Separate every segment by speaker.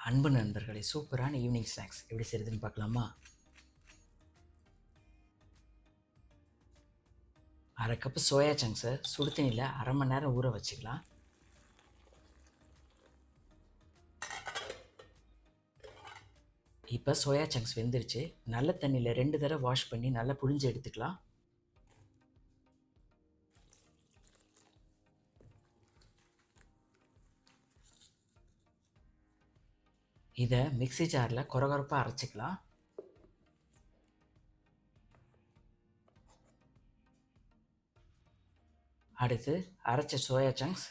Speaker 1: அன்பு நண்பர்களே, சூப்பரான ஈவினிங் ஸ்நாக்ஸ் எப்படி செய்யுதுன்னு பார்க்கலாமா? அரை கப்பு சோயா சங்க்ஸை சுடு தண்ணியில் அரை மணி நேரம் ஊற வச்சுக்கலாம். இப்போ சோயா சங்க்ஸ் வெந்துருச்சு. நல்ல தண்ணியில் 2 தடவை வாஷ் பண்ணி நல்லா புழிஞ்சு எடுத்துக்கலாம். இதை மிக்ஸி ஜாரில் கொரகொரப்பாக அரைச்சிக்கலாம். அடுத்து அரைச்ச சோயா சங்க்ஸ்,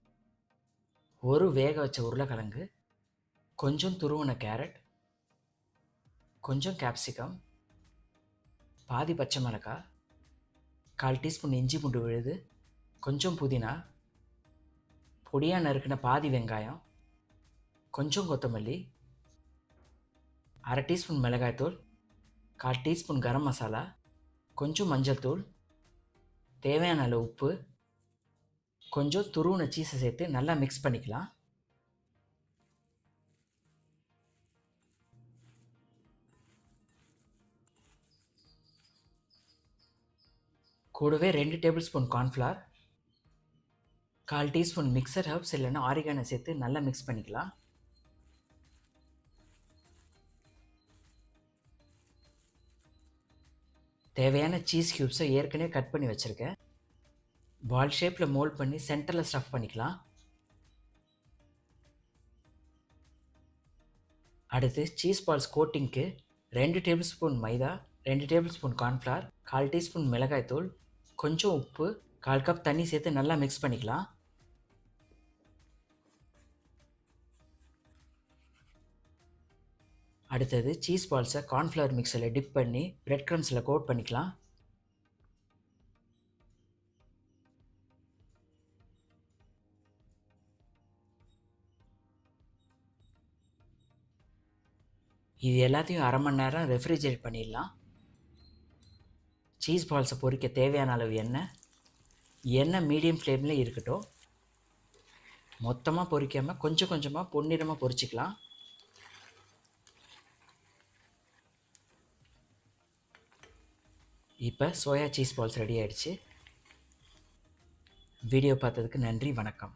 Speaker 1: ஒரு வேக வச்ச உருளைக்கிழங்கு, கொஞ்சம் துருவன கேரட், கொஞ்சம் கேப்சிகம், பாதி பச்சை மிளகாய், 1/4 டீஸ்பூன் இஞ்சி பூண்டு விழுது, கொஞ்சம் புதினா, பொடியாக நறுக்கின பாதி வெங்காயம், கொஞ்சம் கொத்தமல்லி, அரை டீஸ்பூன் மிளகாய்த்தூள், 1/4 டீஸ்பூன் கரம் மசாலா, கொஞ்சம் மஞ்சள் தூள், தேவையான அளவு உப்பு, கொஞ்சம் துருவின சீஸை சேர்த்து நல்லா மிக்ஸ் பண்ணிக்கலாம். கூடவே 2 tablespoon cornflour, 1/4 teaspoon mixed herbs இல்லைன்னா ஆரிகானோ சேர்த்து நல்லா மிக்ஸ் பண்ணிக்கலாம். தேவையான சீஸ் க்யூப்ஸை ஏற்கனவே கட் பண்ணி வச்சுருக்கேன். பால் ஷேப்பில் மோல்ட் பண்ணி சென்டரில் ஸ்டஃப் பண்ணிக்கலாம். அடுத்து சீஸ் பால்ஸ் கோட்டிங்க்கு 2 டேபிள் ஸ்பூன் மைதா, 2 டேபிள் ஸ்பூன் கார்ன்ஃப்ளவர், 1/4 டீஸ்பூன் மிளகாய்த்தூள், கொஞ்சம் உப்பு, 1/4 கப் தண்ணி சேர்த்து நல்லா மிக்ஸ் பண்ணிக்கலாம். அடுத்தது சீஸ் பால்ஸை கார்ன்ஃப்ளவர் மிக்ஸில் டிப் பண்ணி பிரெட் க்ரம்ஸில் கோட் பண்ணிக்கலாம். இது எல்லாத்தையும் அரை மணி நேரம் ரெஃப்ரிஜரேட் பண்ணிடலாம். சீஸ் பால்ஸை பொரிக்க தேவையான அளவு எண்ணெய் மீடியம் ஃப்ளேமில் இருக்கட்டும். மொத்தமாக பொரிக்காமல் கொஞ்சம் கொஞ்சமாக பொன்னிறமாக பொரிச்சிக்கலாம். இப்போ சோயா சீஸ் பால்ஸ் ரெடி ஆகிடுச்சு. வீடியோ பார்த்ததுக்கு நன்றி, வணக்கம்.